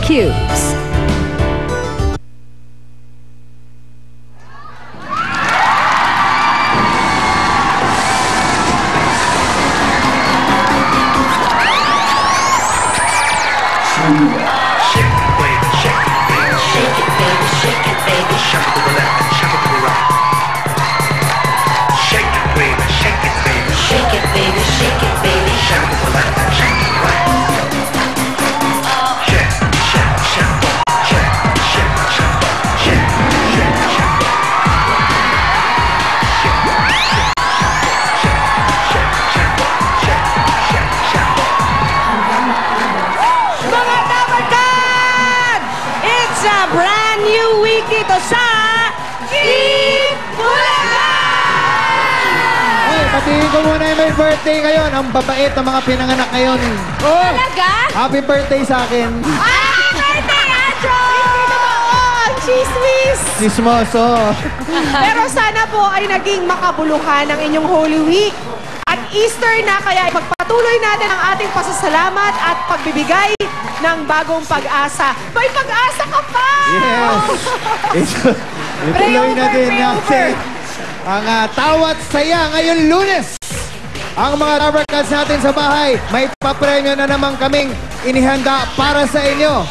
Cubes. Dito sa Patingin ko muna yung may birthday ngayon. Ang babait ng mga pinanganak ngayon. Oh, talaga? Happy birthday sa akin. Birthday, Anjo! Chismis! Chismoso. Pero sana po ay naging makabuluhan ang inyong Holy Week. At Easter na, kaya ipagpatuloy natin ang ating pasasalamat at pagbibigay ng bagong pag-asa. May pag-asa ka pa! Yes! Ituloy na din natin ang tawat saya ngayon Lunes. Ang mga rubber cards natin sa bahay, may papremyo na naman kaming inihanda para sa inyo.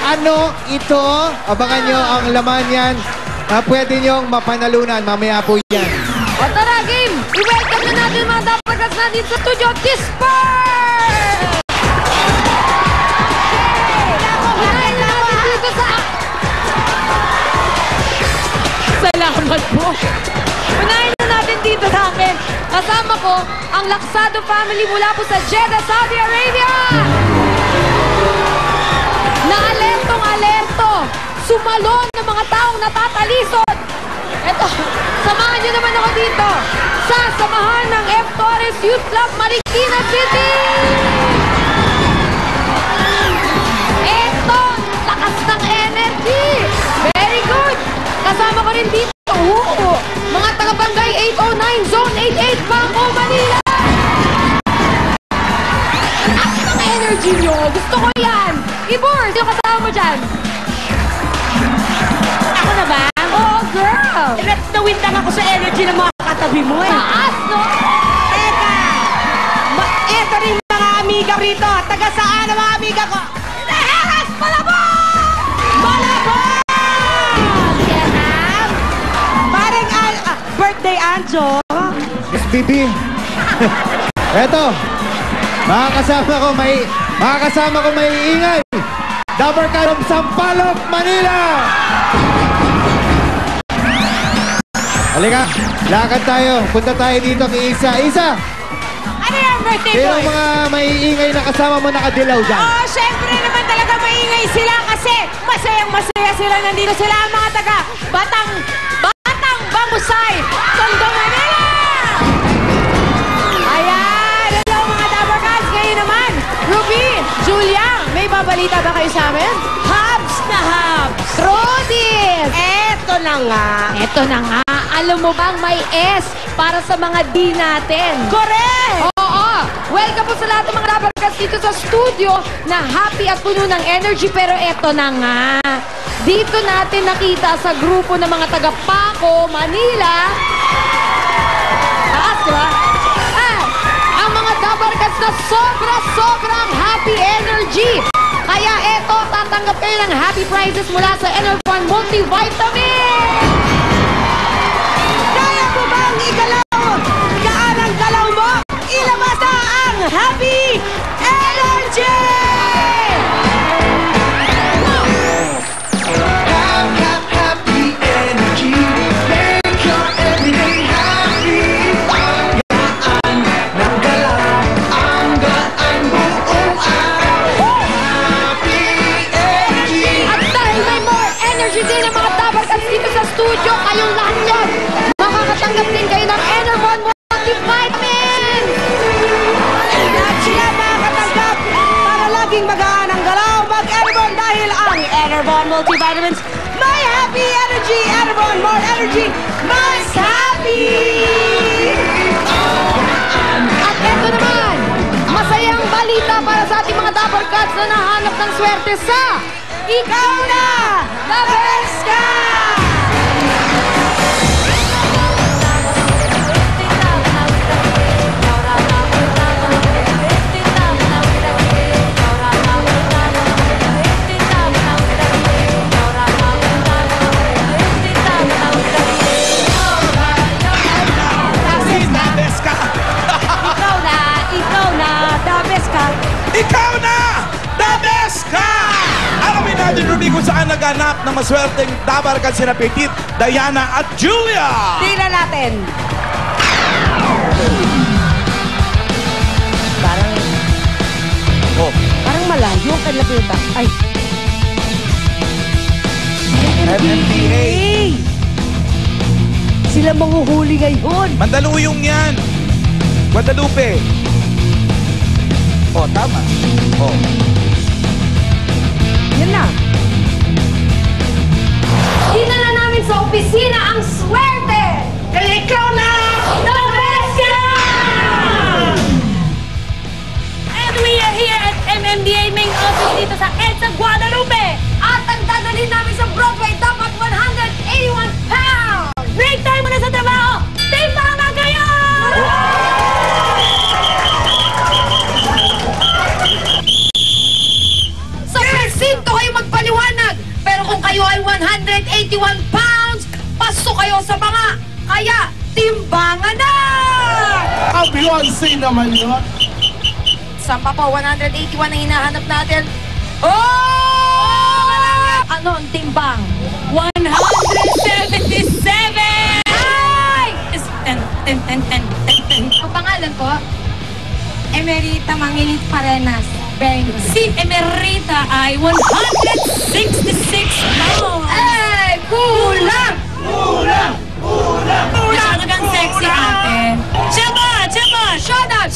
Ano ito? Abangan nyo ang laman yan na pwede nyong mapanalunan. Mamaya po yan. O tara, game! I-welcome na natin mga rubber cards natin sa studio. Disper! Salamat po. Unahin na natin dito sa akin. Kasama ko ang Laksado family mula po sa Jeddah, Saudi Arabia. Na alertong-alerto. Sumalon ng mga taong natatalisod. Eto, samahan niyo naman ako dito sa samahan ng F. Torres Youth Club, Marikina City. Eto, lakas ng energy. Very good. Kasama ko rin dito, mga taga-Barangay 809, Zone 88, Bangko, Manila! At ang energy nyo, gusto ko yan! Ibor, sino kasama mo dyan? Ako na ba? Oo, girl! Nawin lang ako sa energy ng mga katabi mo eh. Taas, no? Teka! Eto rin mga amiga rito. Taga saan ang mga amiga ko? Naheras! Malabog! Malabog! Birthday, Anjo. Miss Bibi. Eto. Mga kasama ko may ingay. Rubber card from Sampaloc, Manila. Halika. Lakad tayo. Punta tayo dito kay Isa. Isa. Ano yung birthday Pero boy? mga may ingay na kasama mo nakadilaw dyan. Oh, syempre naman talaga maingay sila kasi masayang-masaya sila. Nandito sila ang mga taga Batang Bangusay, Tondo, Manila! Ayan! Hello mga Dabarcats! Ngayon naman, Ruby, Julia, may babalita ba kayo sa amin? Habs na Habs! Rodis! Eto na nga! Eto na nga. Alam mo bang may S para sa mga D natin? Correct! Oo! Welcome po sa lahat ng mga Dabarcats dito sa studio na happy at puno ng energy. Pero eto na nga. Dito natin nakita sa grupo ng mga taga-Paco, Manila. Taas, diba? Ang mga Dabarcats na sobrang happy energy. Kaya eto, tatanggap kayo ng happy prizes mula sa Enervon Multivitamin. Kaya mo bang igalaw? Gaan ang galaw mo? Ilabas na ang happy energy! Studio, kayong lahat yun. Makakatanggap din kayo ng Enervon Multivitamin. Lahat sila makakatanggap para laging magaan ang galaw. Mag-Enervon dahil ang Enervon Multivitamins may happy energy. Enervon, more energy, mas happy! At eto naman, masayang balita para sa ating mga Dabarcats na nahanap ng swerte sa Ikaw na! The best ka! Ikaw na! The best ka! Alamin natin, Rudy, kung saan naganap ng maswerteng dabarkan sina Petit, Diana at Julia! Tingnan natin. Parang malayo ang kanila pinunta. Ay. MMDA! Sila manghuhuli ngayon. Mandaluyong yan! Guadalupe! Oh, tama. Oh. Yan na. Dinala namin sa opisina ang swerte! Kaya ikaw na! The best ka! And we are here at MMDA main office dito sa EDSA Guadalupe. At ang dadalhin namin sa Broadway dapat 181 pounds! Break time muna sa trabaho! Timba na kayo! Sa presinto kayo magpaliwanag! Pero kung kayo ay 181 pounds, pasok kayo sa mga kaya timbangan na! Ang Beyonce naman yun. Saan pa 181 ang hinahanap natin? Oh! Ano ang timbang? 177! Ay! Ten. Ang pangalan ko? Emerita Mangilit Parenas. Very good. Si Emerita ay 166 pounds. Ay! Kulang! Masyado kang sexy, ate. Shemba! Shut up!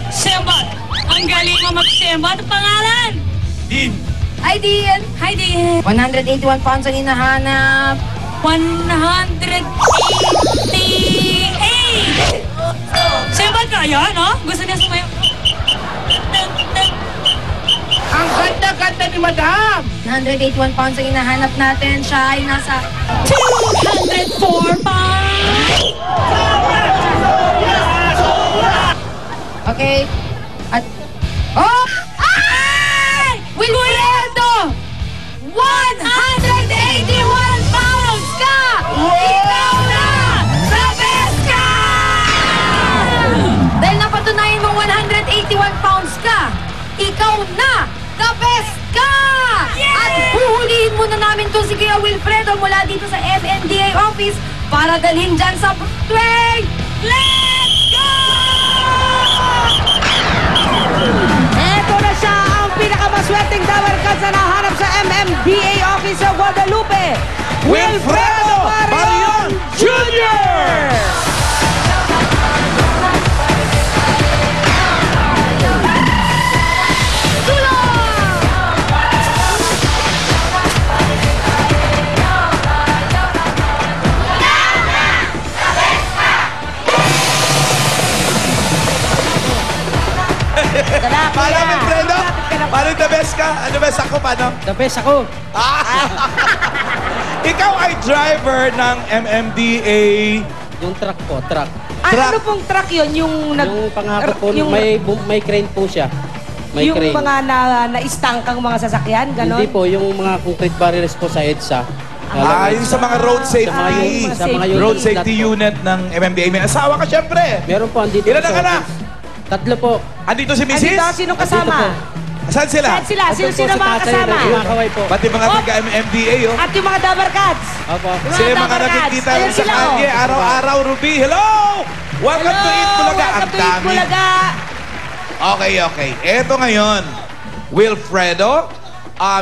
Shemba! Ang galing mo mag-shemba. Ano pangalan? Din! Ay, Dian. Hi, Dian. 181 pounds ang hinahanap. 188! Shemba ka, yan, no? Gusto niya sumayo. Ang ganda-ganda ni Madam. 181 pounds ang hinahanap natin. Siya ay nasa... 204 pounds! Okay. At... Oh! Ay! Wilfredo! 181 pounds ka! Ikaw na! The best ka! Dahil napatunayan mo 181 pounds ka, ikaw na! The best ka! At huhulihin muna namin to si Kuya Wilfredo mula dito sa MMDA office para dalhin dyan sa Broadway! Let's go! Eto na siya ang pinakamaswerteng dabarkan sa nahanap sa MMDA office sa Guadalupe. Wilfredo Marion Jr.! Paano, Wilfredo? Paano the best ka? Ano best ako? Paano? The best ako. Ikaw ay driver ng MMDA. Yung truck po, truck. Ano pong truck yun? Yung Yung pangako po, may crane po siya. May yung crane. mga na-istangkang mga sasakyan, ganon? Hindi po, yung mga concrete barriers po sa EDSA. Yung sa mga road safety. Sa mga Road safety unit ng MMDA. May asawa ka syempre. Meron po, andito. Ilan po ang sa anak? office. Tatlo po. Andito si Mrs.? Andito, sinong kasama? Saan sila? Saan sila? Andun po Sino sa mga tatay, kasama? Kumakaway po. Pati mga taga-MMDA, oh. At yung mga dabarkats. Opo. Sila yung mga dabarkats. nakikita Ayun rin sa sila, oh. kalye. Araw-araw, Ruby. Hello! Welcome to Eat Bulaga. Ang Welcome to Eat dami. Bulaga. Okay. Eto ngayon, Wilfredo,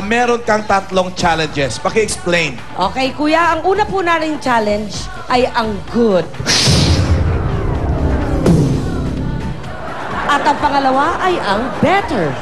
meron kang tatlong challenges. Paki-explain. Okay, kuya, ang una po nating challenge ay ang good. At ang pangalawa ay ang better.